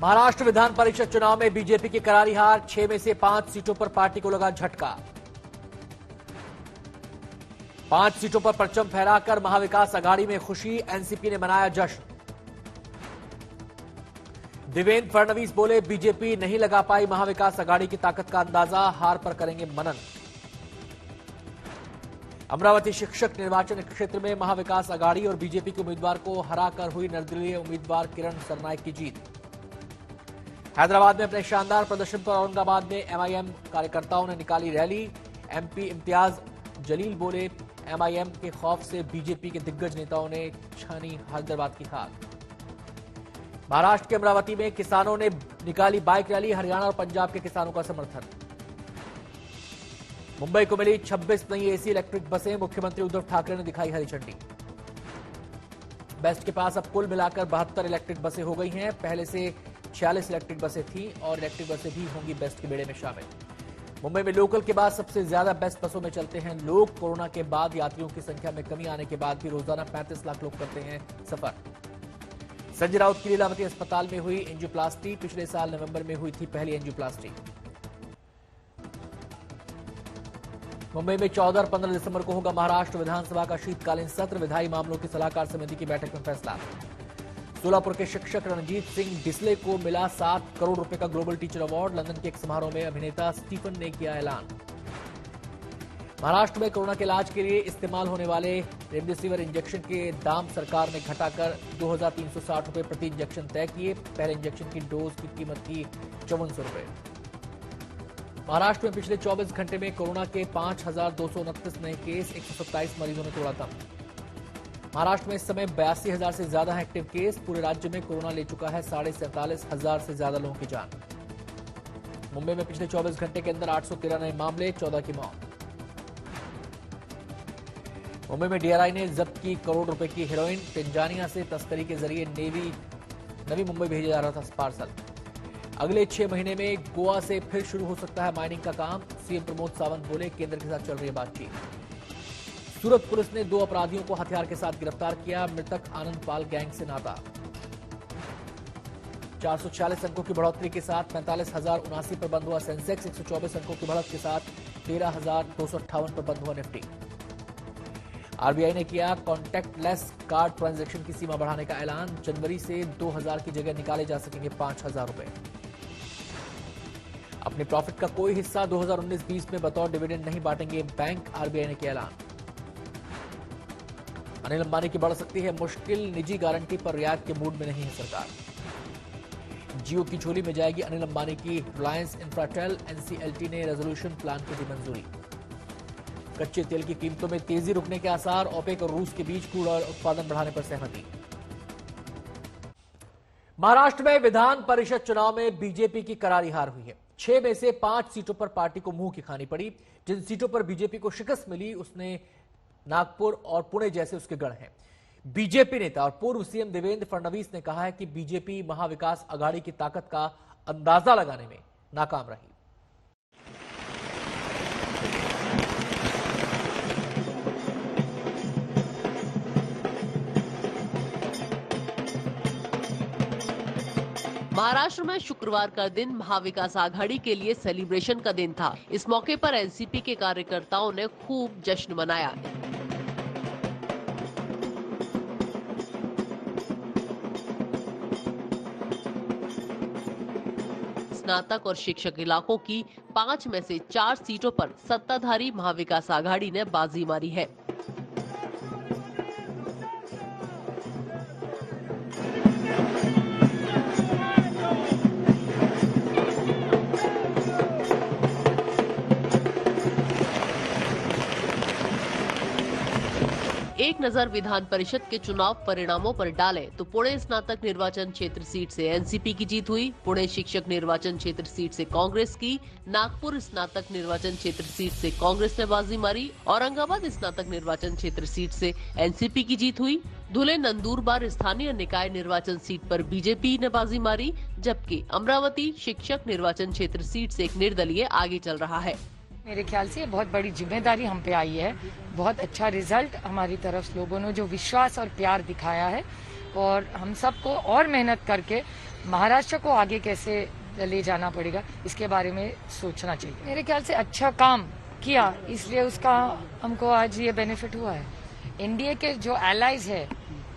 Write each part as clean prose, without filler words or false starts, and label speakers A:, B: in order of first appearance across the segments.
A: महाराष्ट्र विधान परिषद चुनाव में बीजेपी की करारी हार, 6 में से 5 सीटों पर पार्टी को लगा झटका। 5 सीटों पर परचम फहराकर महाविकास आघाड़ी में खुशी, एनसीपी ने मनाया जश्न। देवेंद्र फडणवीस बोले, बीजेपी नहीं लगा पाई महाविकास आघाड़ी की ताकत का अंदाजा, हार पर करेंगे मनन। अमरावती शिक्षक निर्वाचन क्षेत्र में महाविकास आघाड़ी और बीजेपी के उम्मीदवार को हराकर हुई निर्दलीय उम्मीदवार किरण सरनाइक की जीत। हैदराबाद में अपने शानदार प्रदर्शन पर औरंगाबाद में एमआईएम कार्यकर्ताओं ने निकाली रैली। एमपी इम्तियाज जलील बोले, एमआईएम के खौफ से बीजेपी के दिग्गज नेताओं ने छानी हैदराबाद की खाक। महाराष्ट्र के अमरावती में किसानों ने निकाली बाइक रैली, हरियाणा और पंजाब के किसानों का समर्थन। मुंबई को मिली 26 नई एसी इलेक्ट्रिक बसें, मुख्यमंत्री उद्धव ठाकरे ने दिखाई हरी झंडी। बेस्ट के पास अब कुल मिलाकर 72 इलेक्ट्रिक बसें हो गई हैं। पहले से 46 इलेक्ट्रिक बसें थीं और इलेक्ट्रिक बसें भी होंगी बेस्ट के बेड़े में शामिल। मुंबई में लोकल के बाद सबसे ज्यादा बेस्ट बसों में चलते हैं लोग। कोरोना के बाद यात्रियों की संख्या में कमी आने के बाद भी रोजाना 35 लाख लोग करते हैं सफर। संजय राउत की लीलावती अस्पताल में हुई एंजियोप्लास्टी, पिछले साल नवंबर में हुई थी पहली एंजियोप्लास्टी। मुंबई में 14 और 15 दिसंबर को होगा महाराष्ट्र विधानसभा का शीतकालीन सत्र, विधायी मामलों की सलाहकार समिति की बैठक में फैसला। सोलापुर के शिक्षक रणजीत सिंह डिसले को मिला 7 करोड़ रुपए का ग्लोबल टीचर अवार्ड, लंदन के एक समारोह में अभिनेता स्टीफन ने किया ऐलान। महाराष्ट्र में कोरोना के इलाज के लिए इस्तेमाल होने वाले रेमडेसिविर इंजेक्शन के दाम सरकार ने घटाकर 2360 रुपए प्रति इंजेक्शन तय किए। पहले इंजेक्शन की डोज की कीमत थी 5400 रुपए। महाराष्ट्र में पिछले 24 घंटे में कोरोना के 5229 नए केस, 127 मरीजों ने तोड़ा दम। महाराष्ट्र में इस समय 82,000 से ज्यादा एक्टिव केस, पूरे राज्य में कोरोना ले चुका है 47,500 से ज्यादा लोगों की जान। मुंबई में पिछले 24 घंटे के अंदर 813 नए मामले, 14 की मौत। मुंबई में डीआरआई ने जब्त की करोड़ रुपए की हेरोइन, तंजानिया से तस्करी के जरिए नवी मुंबई भेजा जा रहा था पार्सल। अगले 6 महीने में गोवा से फिर शुरू हो सकता है माइनिंग का काम, सीएम प्रमोद सावंत बोले, केंद्र के साथ चल रही है बातचीत। सूरत पुलिस ने 2 अपराधियों को हथियार के साथ गिरफ्तार किया, मृतक आनंद पाल गैंग से नाता। 446 अंकों की बढ़ोतरी के साथ 45,079 पर बंद हुआ सेंसेक्स, 124 अंकों की बढ़त के साथ 13,258 पर बंद हुआ निफ्टी। आरबीआई ने किया कॉन्टैक्टलेस कार्ड ट्रांजैक्शन की सीमा बढ़ाने का ऐलान, जनवरी से 2,000 की जगह निकाले जा सकेंगे 5,000 रुपए। अपने प्रॉफिट का कोई हिस्सा 2019-20 में बतौर डिविडेंड नहीं बांटेंगे बैंक, आरबीआई ने किया ऐलान। अनिल अंबानी की बढ़ सकती है मुश्किल, निजी गारंटी पर रियायत के मूड में नहीं है सरकार। जियो की झोली में जाएगी अनिल अंबानी की रिलायंस इंफ्राटेल, एनसीएलटी ने रेजोल्यूशन प्लान को दी मंजूरी। कच्चे तेल की कीमतों में तेजी रुकने के आसार, ओपेक और रूस के बीच क्रूड ऑयल उत्पादन बढ़ाने पर सहमति। महाराष्ट्र में विधान परिषद चुनाव में बीजेपी की करारी हार हुई है। 6 में से 5 सीटों पर पार्टी को मुंह की खानी पड़ी। जिन सीटों पर बीजेपी को शिकस्त मिली उसने नागपुर और पुणे जैसे उसके गढ़ हैं। बीजेपी नेता और पूर्व सीएम देवेंद्र फडणवीस ने कहा है कि बीजेपी महाविकास आघाड़ी की ताकत का अंदाजा लगाने में नाकाम रही।
B: महाराष्ट्र में शुक्रवार का दिन महाविकास आघाड़ी के लिए सेलिब्रेशन का दिन था। इस मौके पर एनसीपी के कार्यकर्ताओं ने खूब जश्न मनाया। स्नातक और शिक्षक इलाकों की 5 में से 4 सीटों पर सत्ताधारी महाविकास आघाड़ी ने बाजी मारी है। एक नजर विधान परिषद के चुनाव परिणामों पर डालें तो पुणे स्नातक निर्वाचन क्षेत्र सीट से एनसीपी की जीत हुई, पुणे शिक्षक निर्वाचन क्षेत्र सीट से कांग्रेस की, नागपुर स्नातक निर्वाचन क्षेत्र सीट से कांग्रेस ने बाजी मारी, औरंगाबाद स्नातक निर्वाचन क्षेत्र सीट से एनसीपी की जीत हुई, धुले नंदुरबार स्थानीय निकाय निर्वाचन सीट पर बीजेपी ने बाजी मारी, जबकि अमरावती शिक्षक निर्वाचन क्षेत्र सीट से एक निर्दलीय आगे चल रहा है।
C: मेरे ख्याल से बहुत बड़ी जिम्मेदारी हम पे आई है। बहुत अच्छा रिजल्ट हमारी तरफ लोगों ने जो विश्वास और प्यार दिखाया है और हम सबको और मेहनत करके महाराष्ट्र को आगे कैसे ले जाना पड़ेगा, इसके बारे में सोचना चाहिए। मेरे ख्याल से अच्छा काम किया, इसलिए उसका हमको आज ये बेनिफिट हुआ है। एनडीए के जो एलाइज है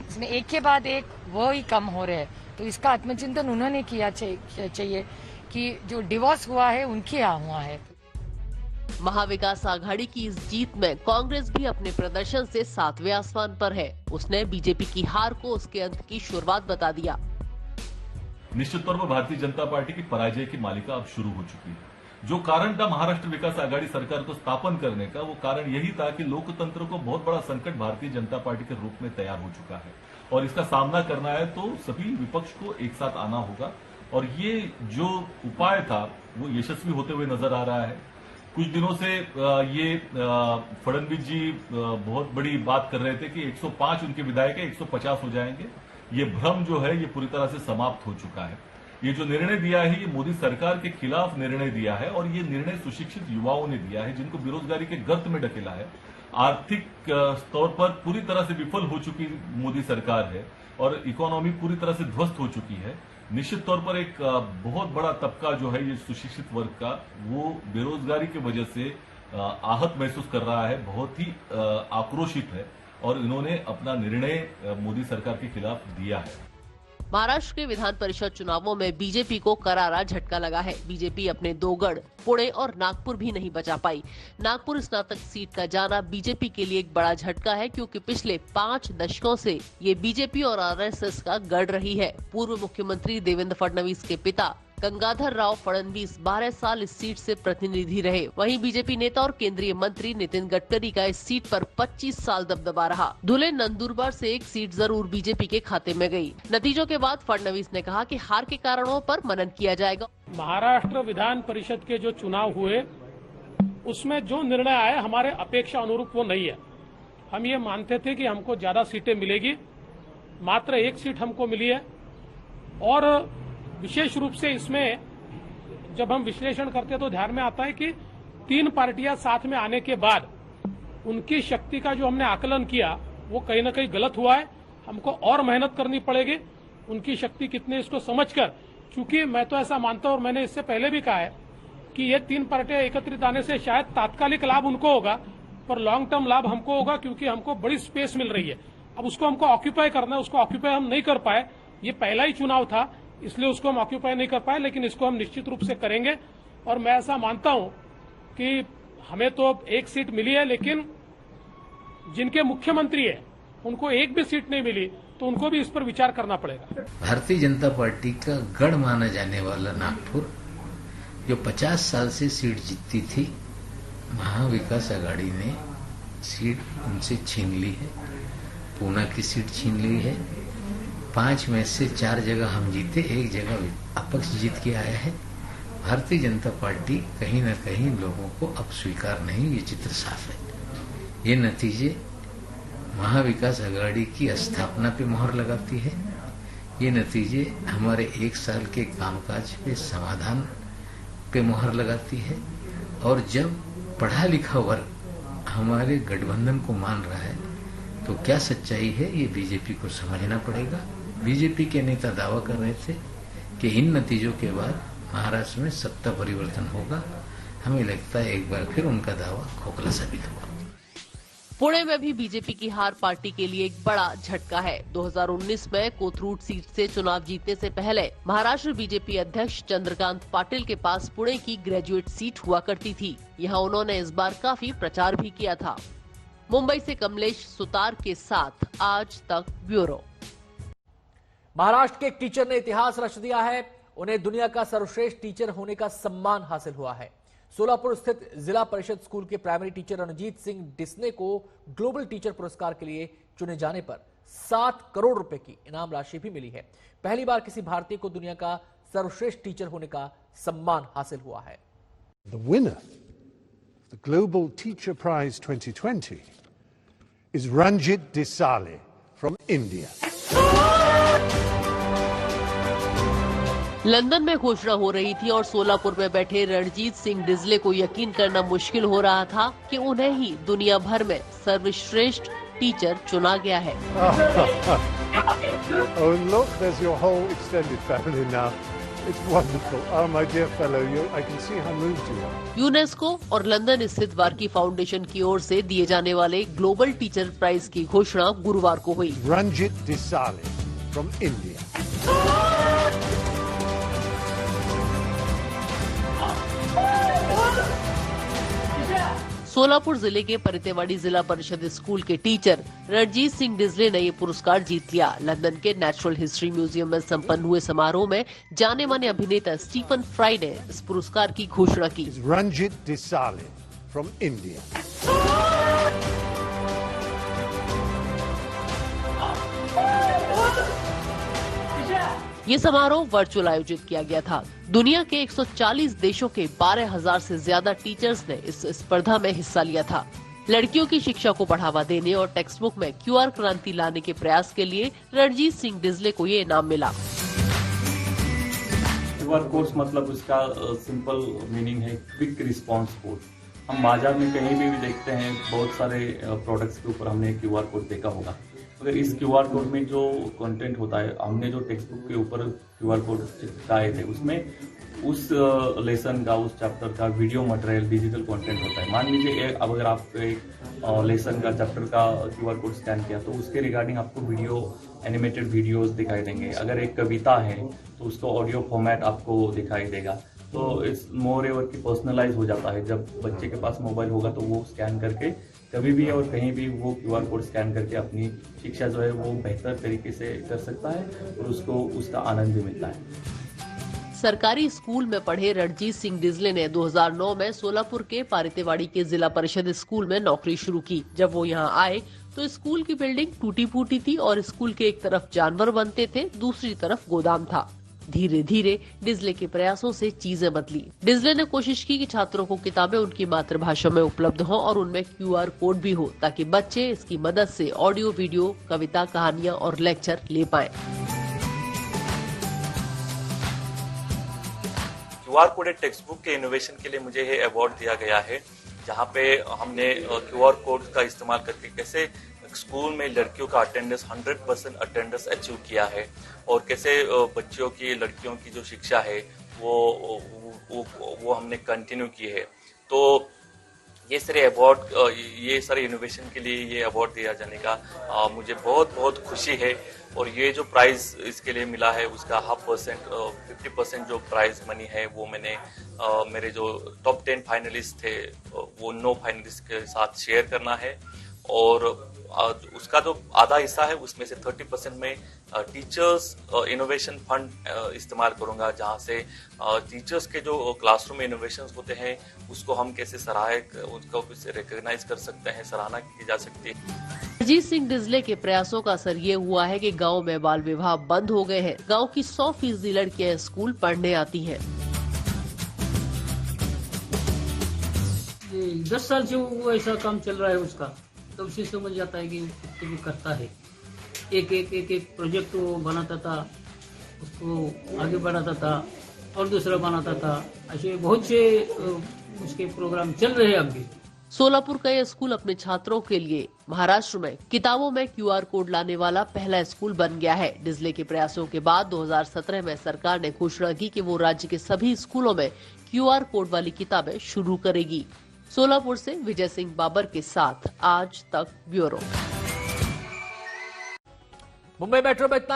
C: इसमें एक के बाद एक वो ही कम हो रहे हैं, तो इसका आत्मचिंतन उन्होंने किया चाहिए कि जो डिवोर्स हुआ है उनके यहाँ हुआ है।
B: महाविकास आघाड़ी की इस जीत में कांग्रेस भी अपने प्रदर्शन से 7वें आसमान पर है। उसने बीजेपी की हार को उसके अंत की शुरुआत बता दिया।
D: निश्चित तौर पर भारतीय जनता पार्टी की पराजय की मालिका अब शुरू हो चुकी है। जो कारण था महाराष्ट्र विकास आघाड़ी सरकार को स्थापन करने का, वो कारण यही था कि लोकतंत्र को बहुत बड़ा संकट भारतीय जनता पार्टी के रूप में तैयार हो चुका है और इसका सामना करना है तो सभी विपक्ष को एक साथ आना होगा। और ये जो उपाय था वो यशस्वी होते हुए नजर आ रहा है। कुछ दिनों से ये फडणवीस जी बहुत बड़ी बात कर रहे थे कि 105 उनके विधायक है, 150 हो जाएंगे। ये भ्रम जो है ये पूरी तरह से समाप्त हो चुका है। ये जो निर्णय दिया है ये मोदी सरकार के खिलाफ निर्णय दिया है और ये निर्णय सुशिक्षित युवाओं ने दिया है जिनको बेरोजगारी के गर्त में ढकेला है। आर्थिक तौर पर पूरी तरह से विफल हो चुकी मोदी सरकार है और इकोनॉमी पूरी तरह से ध्वस्त हो चुकी है। निश्चित तौर पर एक बहुत बड़ा तबका जो है ये सुशिक्षित वर्ग का, वो बेरोजगारी की वजह से आहत महसूस कर रहा है, बहुत ही आक्रोशित है और इन्होंने अपना निर्णय मोदी सरकार के खिलाफ दिया है।
B: महाराष्ट्र के विधान परिषद चुनावों में बीजेपी को करारा झटका लगा है। बीजेपी अपने 2 गढ़ पुणे और नागपुर भी नहीं बचा पाई। नागपुर स्नातक सीट का जाना बीजेपी के लिए एक बड़ा झटका है, क्योंकि पिछले 5 दशकों से ये बीजेपी और आरएसएस का गढ़ रही है। पूर्व मुख्यमंत्री देवेंद्र फडणवीस के पिता गंगाधर राव फडणवीस 12 साल इस सीट से प्रतिनिधि रहे। वहीं बीजेपी नेता और केंद्रीय मंत्री नितिन गडकरी का इस सीट पर 25 साल दबदबा रहा। धुले नंदुरबार से एक सीट जरूर बीजेपी के खाते में गई। नतीजों के बाद फडणवीस ने कहा कि हार के कारणों पर मनन किया जाएगा।
E: महाराष्ट्र विधान परिषद के जो चुनाव हुए उसमें जो निर्णय आए हमारे अपेक्षा अनुरूप वो नहीं है। हम ये मानते थे कि हमको ज्यादा सीटें मिलेगी, मात्र 1 सीट हमको मिली है। और विशेष रूप से इसमें जब हम विश्लेषण करते हैं तो ध्यान में आता है कि 3 पार्टियां साथ में आने के बाद उनकी शक्ति का जो हमने आकलन किया वो कहीं ना कहीं गलत हुआ है। हमको और मेहनत करनी पड़ेगी उनकी शक्ति कितनी इसको समझकर, क्योंकि मैं तो ऐसा मानता हूं और मैंने इससे पहले भी कहा है कि ये 3 पार्टियां एकत्रित आने से शायद तात्कालिक लाभ उनको होगा पर लॉन्ग टर्म लाभ हमको होगा, क्योंकि हमको बड़ी स्पेस मिल रही है। अब उसको हमको ऑक्यूपाई करना है, उसको ऑक्यूपाई हम नहीं कर पाए। ये पहला ही चुनाव था इसलिए उसको हम ऑक्यूपाई नहीं कर पाए, लेकिन इसको हम निश्चित रूप से करेंगे। और मैं ऐसा मानता हूं कि हमें तो 1 सीट मिली है, लेकिन जिनके मुख्यमंत्री है उनको 1 भी सीट नहीं मिली तो उनको भी इस पर विचार करना पड़ेगा।
F: भारतीय जनता पार्टी का गढ़ माना जाने वाला नागपुर जो 50 साल से सीट जीतती थी, महाविकास आघाड़ी ने सीट उनसे छीन ली है। पूना की सीट छीन ली है। 5 में से 4 जगह हम जीते, 1 जगह अपक्ष जीत के आया है। भारतीय जनता पार्टी कहीं न कहीं लोगों को अब स्वीकार नहीं, ये चित्र साफ है। ये नतीजे महाविकास आघाड़ी की स्थापना पे मोहर लगाती है। ये नतीजे हमारे 1 साल के कामकाज पे समाधान पे मोहर लगाती है। और जब पढ़ा लिखा वर्ग हमारे गठबंधन को मान रहा है तो क्या सच्चाई है ये बीजेपी को समझना पड़ेगा। बीजेपी के नेता दावा कर रहे थे कि इन नतीजों के बाद महाराष्ट्र में सत्ता परिवर्तन होगा। हमें लगता है एक बार फिर उनका दावा खोखला साबित हुआ।
B: पुणे में भी बीजेपी की हार पार्टी के लिए एक बड़ा झटका है। 2019 में कोथरूड सीट से चुनाव जीतने से पहले महाराष्ट्र बीजेपी अध्यक्ष चंद्रकांत पाटिल के पास पुणे की ग्रेजुएट सीट हुआ करती थी। यहां उन्होंने इस बार काफी प्रचार भी किया था। मुंबई से कमलेश सुतार के साथ आज तक ब्यूरो।
A: महाराष्ट्र के एक टीचर ने इतिहास रच दिया है। उन्हें दुनिया का सर्वश्रेष्ठ टीचर होने का सम्मान हासिल हुआ है। सोलापुर स्थित जिला परिषद स्कूल के primary teacher Ranjit Singh Disney को ग्लोबल टीचर पुरस्कार के लिए चुने जाने पर 7 करोड़ रुपए की इनाम राशि भी मिली है। पहली बार किसी भारतीय को दुनिया का सर्वश्रेष्ठ टीचर होने का सम्मान हासिल हुआ है।
G: The winner of the Global Teacher Prize 2020 is Ranjit Desale from India.
B: London में घोषणा हो रही थी और सोलापुर में बैठे रणजीत सिंह डिस्ले को यकीन करना मुश्किल हो रहा था कि उन्हें ही दुनिया भर में सर्वश्रेष्ठ टीचर चुना गया है।
G: Oh, and look, there's your whole extended family now. It's wonderful. Oh, my dear fellow, I can see how moved you are.
B: UNESCO और लंदन स्थित वार्की फाउंडेशन की ओर से दिए जाने वाले ग्लोबल टीचर प्राइज की घोषणा गुरुवार को हुई।
G: Ranjit Desale from India.
B: Solapur जिले के परितेवाड़ी जिला परिषद स्कूल के टीचर रणजीत सिंह डिजले ने ये पुरस्कार जीत लिया। लंदन के नेचुरल हिस्ट्री म्यूजियम में संपन्न हुए समारोह में जाने माने अभिनेता स्टीफन फ्राई ने इस पुरस्कार की घोषणा की।
G: Ranjit Desale from India.
B: ये समारोह वर्चुअल आयोजित किया गया था। दुनिया के 140 देशों के 12,000 से ज्यादा टीचर्स ने इस स्पर्धा में हिस्सा लिया था। लड़कियों की शिक्षा को बढ़ावा देने और टेक्स्ट बुक में QR क्रांति लाने के प्रयास के लिए रणजीत सिंह डिजले को ये इनाम मिला।
H: QR कोड्स मतलब उसका सिंपल मीनिंग है क्विक रिस्पांस कोड। हम बाजार में कहीं भी देखते हैं, बहुत सारे प्रोडक्ट्स के ऊपर हमने QR कोड देखा होगा। अगर इस QR कोड में जो कंटेंट होता है, हमने जो टेक्स्ट बुक के ऊपर QR कोड चिपकाए थे, उसमें उस लेसन का, उस चैप्टर का वीडियो मटेरियल, डिजिटल कंटेंट होता है। मान लीजिए अब अगर आप एक लेसन का, चैप्टर का QR कोड स्कैन किया तो उसके रिगार्डिंग आपको वीडियो, एनिमेटेड वीडियोस दिखाई देंगे। अगर एक कविता है तो उसका ऑडियो फॉर्मेट आपको दिखाई देगा। तो इस मोर एवर की पर्सनलाइज हो जाता है। जब बच्चे के पास मोबाइल होगा तो वो स्कैन करके कभी भी और कहीं भी वो QR कोड स्कैन करके अपनी शिक्षा जो है वो बेहतर तरीके से कर सकता है और उसको उसका आनंद भी मिलता है।
B: सरकारी स्कूल में पढ़े रणजीत सिंह डिजले ने 2009 में सोलापुर के पारितेवाड़ी के जिला परिषद स्कूल में नौकरी शुरू की। जब वो यहाँ आए तो स्कूल की बिल्डिंग टूटी फूटी थी और स्कूल के एक तरफ जानवर बनते थे, दूसरी तरफ गोदाम था। धीरे धीरे डिजले के प्रयासों से चीजें बदली। डिजले ने कोशिश की कि छात्रों को किताबें उनकी मातृभाषा में उपलब्ध हों और उनमें QR कोड भी हो, ताकि बच्चे इसकी मदद से ऑडियो, वीडियो, कविता, कहानियां और लेक्चर ले पाएं।
I: QR कोडेड टेक्स्ट बुक के इनोवेशन के लिए मुझे ये अवार्ड दिया गया है, जहाँ पे हमने QR कोड का इस्तेमाल करके कैसे स्कूल में लड़कियों का अटेंडेंस 100% अटेंडेंस अचीव किया है और कैसे बच्चियों की, लड़कियों की जो शिक्षा है वो हमने कंटिन्यू की है। तो ये सारे अवार्ड, ये सारे इनोवेशन के लिए ये अवार्ड दिया जाने का मुझे बहुत बहुत खुशी है। और ये जो प्राइज इसके लिए मिला है उसका 50% जो प्राइज मनी है वो मैंने मेरे जो टॉप 10 फाइनलिस्ट थे वो 9 फाइनलिस्ट के साथ शेयर करना है। और उसका जो आधा हिस्सा है उसमें से 30% में टीचर्स इनोवेशन फंड इस्तेमाल करूंगा, जहां से टीचर्स के जो क्लासरूम में इनोवेशंस होते हैं उसको हम कैसे उसको कैसे रिकॉग्नाइज कर सकते हैं, सराहना की जा सकती है।
B: रणजीत सिंह डिजले के प्रयासों का असर ये हुआ है कि गांव में बाल विवाह बंद हो गए हैं। गांव की 100% लड़कियां स्कूल पढ़ने आती हैं।
J: 10 साल से वो ऐसा काम चल रहा है उसका, तो उसे समझ जाता है कि वो करता है। एक प्रोजेक्ट वो बनाता था, उसको आगे बढ़ाता था और दूसरा बनाता था। ऐसे बहुत से उसके प्रोग्राम चल रहे हैं अभी।
B: सोलापुर का यह स्कूल अपने छात्रों के लिए महाराष्ट्र में किताबों में QR कोड लाने वाला पहला स्कूल बन गया है। डिजले के प्रयासों के बाद 2017 में सरकार ने घोषणा की कि वो राज्य के सभी स्कूलों में QR कोड वाली किताबें शुरू करेगी। सोलापुर से विजय सिंह बाबर के साथ आज तक ब्यूरो।
A: मुंबई मेट्रो में इतना